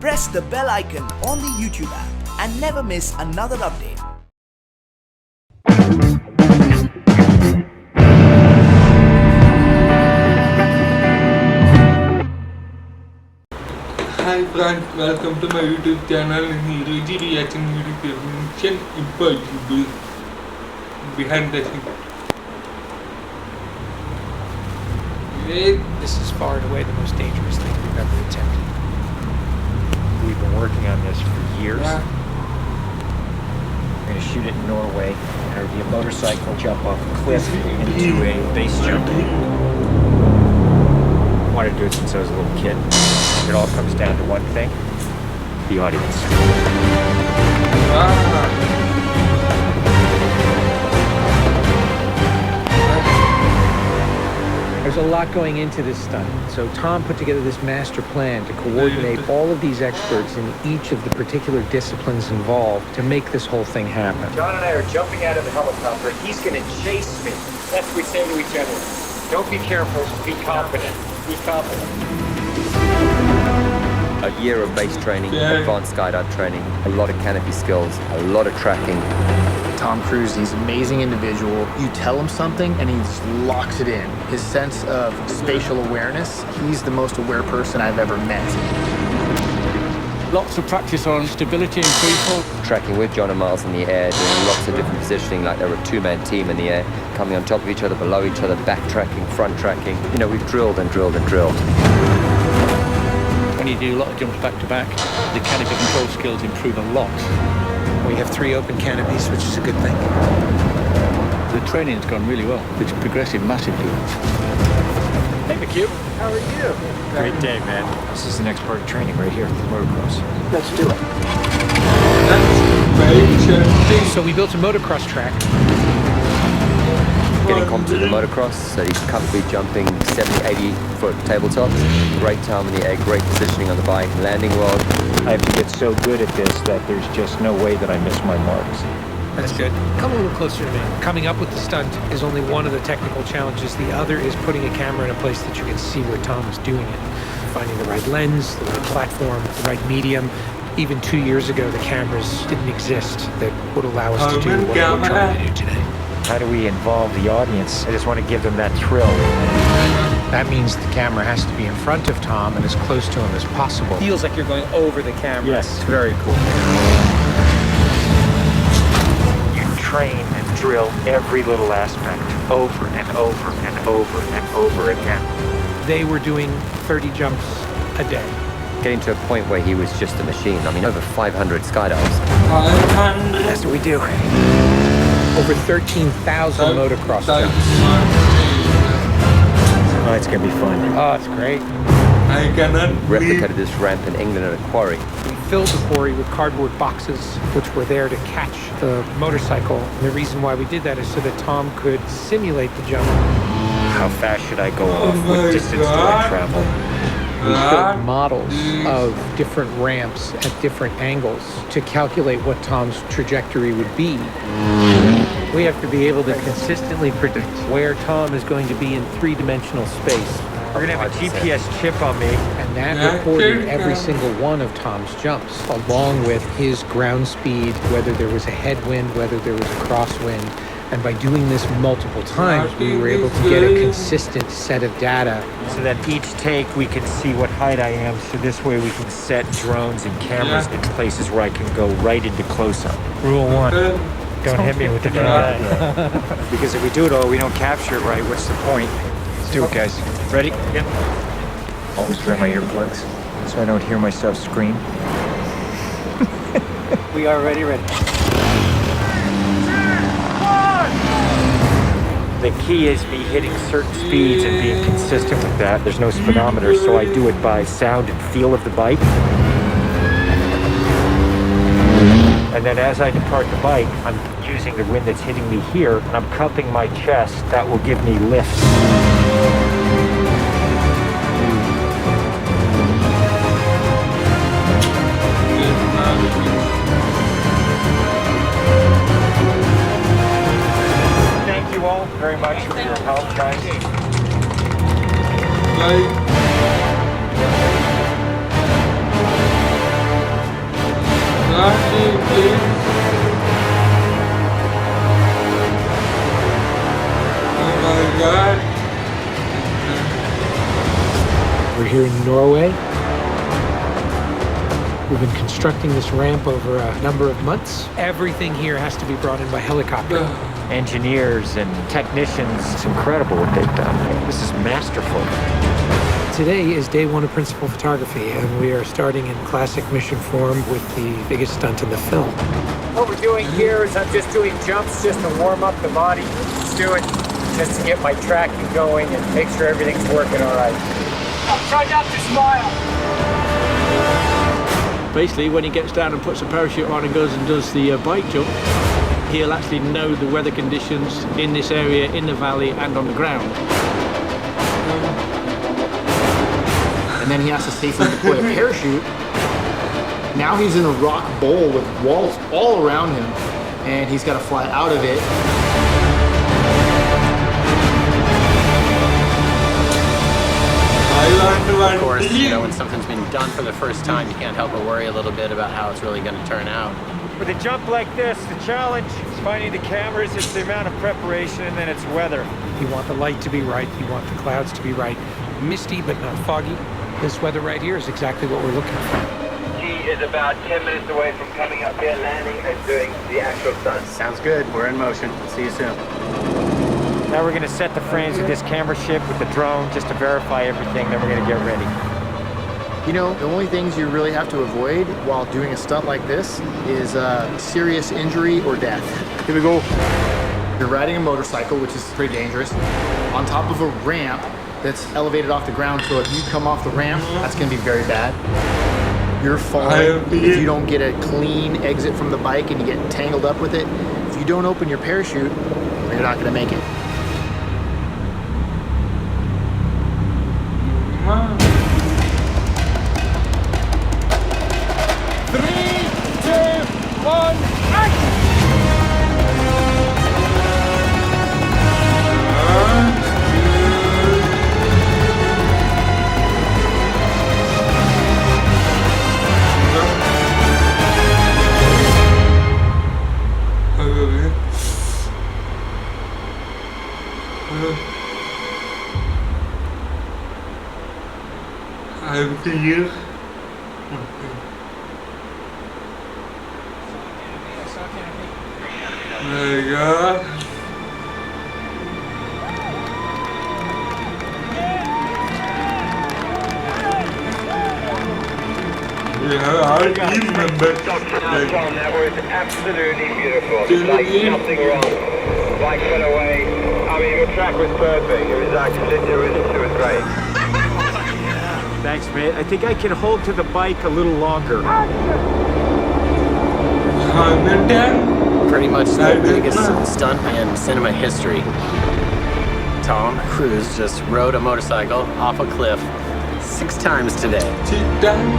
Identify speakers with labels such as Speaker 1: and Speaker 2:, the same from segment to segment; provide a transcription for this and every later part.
Speaker 1: press the bell icon on the YouTube app and never miss another update.
Speaker 2: Hi friends, welcome to my YouTube channel. Heroji reaction video Mission Impossible behind the scenes.
Speaker 3: This is far and away the most dangerous thing we've ever attempted.
Speaker 4: We've been working on this for years.
Speaker 2: Yeah.
Speaker 4: We're going to shoot it in Norway. There'll be a motorcycle jump off a cliff into a base jump. I wanted to do it since I was a little kid. It all comes down to one thing: the audience.
Speaker 3: There's a lot going into this stunt. So Tom put together this master plan to coordinate all of these experts in each of the particular disciplines involved to make this whole thing happen.
Speaker 4: John and I are jumping out of the helicopter. He's going to chase me. That's what we say to each other. Don't be careful, be confident. Be confident.
Speaker 5: A year of base training, advanced skydive training, a lot of canopy skills, a lot of tracking.
Speaker 6: Tom Cruise, he's an amazing individual. You tell him something and he just locks it in. His sense of spatial awareness, he's the most aware person I've ever met.
Speaker 7: Lots of practice on stability and freefall.
Speaker 5: Tracking with John and Miles in the air, doing lots of different positioning, like they're a two-man team in the air, coming on top of each other, below each other, backtracking, front tracking. You know, we've drilled and drilled and drilled.
Speaker 7: When you do a lot of jumps back to back, the canopy control skills improve a lot.
Speaker 3: We have 3 open canopies, which is a good thing.
Speaker 7: The training's gone really well. It's progressing massively.
Speaker 4: Hey, McHugh. How are you? Great day, man. This is the next part of training right here at the motocross.
Speaker 6: Let's do it.
Speaker 2: That's very interesting.
Speaker 3: So we built a motocross track.
Speaker 5: Getting competent in motocross, so he's comfortably jumping 70, 80-foot tabletops. Great time in the air, great positioning on the bike, landing well.
Speaker 4: I have to get so good at this that there's just no way that I miss my marks.
Speaker 3: That's good. Come a little closer to me. Coming up with the stunt is only one of the technical challenges. The other is putting a camera in a place that you can see where Tom is doing it. Finding the right lens, the right platform, the right medium. Even 2 years ago, the cameras didn't exist that would allow us to do what we're trying to do today.
Speaker 4: How do we involve the audience? I just want to give them that thrill.
Speaker 3: That means the camera has to be in front of Tom and as close to him as possible.
Speaker 4: Feels like you're going over the camera. Yes, it's very cool. You train and drill every little aspect over and over and over and over again.
Speaker 3: They were doing 30 jumps a day.
Speaker 5: Getting to a point where he was just a machine. I mean, over 500 skydives.
Speaker 3: That's what we do. Over 13,000 motocross jumps.
Speaker 4: Oh, it's gonna be fun.
Speaker 3: Oh, it's great.
Speaker 2: I cannot
Speaker 5: Replicated this ramp in England at a quarry.
Speaker 3: We filled the quarry with cardboard boxes, which were there to catch the motorcycle. And the reason why we did that is so that Tom could simulate the jump.
Speaker 4: How fast should I go off? What distance do I travel?
Speaker 3: We built models of different ramps at different angles to calculate what Tom's trajectory would be. We have to be able to consistently predict where Tom is going to be in 3-dimensional space.
Speaker 4: We're gonna have a GPS chip on me.
Speaker 3: And that recorded every single one of Tom's jumps, along with his ground speed, whether there was a headwind, whether there was a crosswind. And by doing this multiple times, we were able to get a consistent set of data.
Speaker 4: So that each take we can see what height I am, so this way we can set drones and cameras in places where I can go right into close-up. Rule 1, don't hit me with the drone. Because if we do it all, we don't capture it right, what's the point? Let's do it, guys. Ready? Yep. Always wear my earplugs, so I don't hear myself scream. We are ready. The key is me hitting certain speeds and being consistent with that. There's no speedometer, so I do it by sound and feel of the bike. And then as I depart the bike, I'm using the wind that's hitting me here, and I'm cupping my chest. That will give me lift. Very much for your help, guys.
Speaker 2: Bye. please. Oh my god.
Speaker 3: We're here in Norway. We've been constructing this ramp over a number of months. Everything here has to be brought in by helicopter.
Speaker 4: Engineers and technicians, it's incredible what they've done. This is masterful.
Speaker 3: Today is day one of principal photography, and we are starting in classic mission form with the biggest stunt in the film.
Speaker 4: What we're doing here is I'm just doing jumps just to warm up the body. Just do it just to get my tracking going and make sure everything's working all right. Try not to smile.
Speaker 7: Basically, when he gets down and puts a parachute on and goes and does the bike jump, he'll actually know the weather conditions in this area, in the valley, and on the ground.
Speaker 6: And then he has to safely deploy a parachute. Now he's in a rock bowl with walls all around him, and he's got to fly out of it.
Speaker 8: Of course, you know, when something's been done for the first time, you can't help but worry a little bit about how it's really going to turn out.
Speaker 4: With a jump like this, the challenge is finding the cameras, it's the amount of preparation, and then it's weather.
Speaker 3: You want the light to be right, you want the clouds to be right. Misty, but not foggy. This weather right here is exactly what we're looking for.
Speaker 9: He is about 10 minutes away from coming up here, landing and doing the actual stunt.
Speaker 8: Sounds good. We're in motion. See you soon.
Speaker 4: Now we're going to set the frames with this camera ship with the drone just to verify everything, then we're going to get ready.
Speaker 6: You know, the only things you really have to avoid while doing a stunt like this is serious injury or death. Here we go. You're riding a motorcycle, which is pretty dangerous, on top of a ramp that's elevated off the ground, so if you come off the ramp, that's going to be very bad. You're falling. If you don't get a clean exit from the bike and you get tangled up with it, if you don't open your parachute, you're not going to make it.
Speaker 2: I'm here. My God. Yeah, I remember.
Speaker 9: Tom, that was absolutely beautiful. It's like nothing wrong. Bike went away. I mean, the track was perfect. It was actually, it was great.
Speaker 4: Thanks, mate. I think I can hold to the bike a little longer.
Speaker 8: Pretty much the biggest stunt in cinema history. Tom Cruise just rode a motorcycle off a cliff 6 times today.
Speaker 2: Sit down.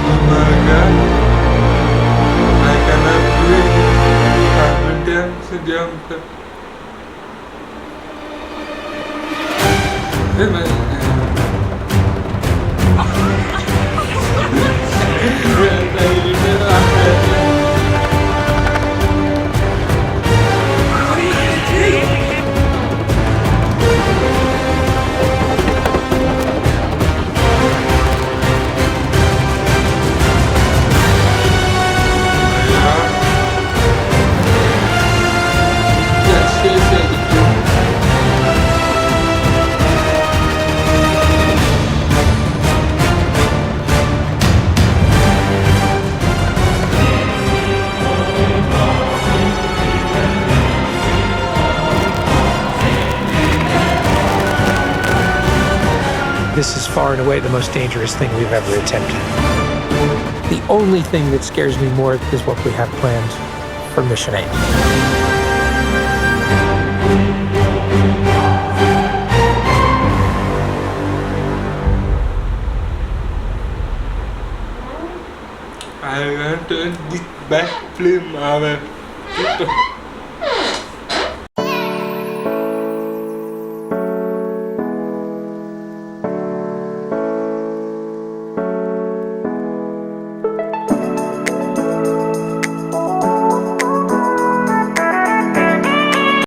Speaker 2: Oh my God. I cannot do it. I'm sit down.
Speaker 3: This is far and away the most dangerous thing we've ever attempted. The only thing that scares me more is what we have planned for Mission 8.
Speaker 2: I want to this back film our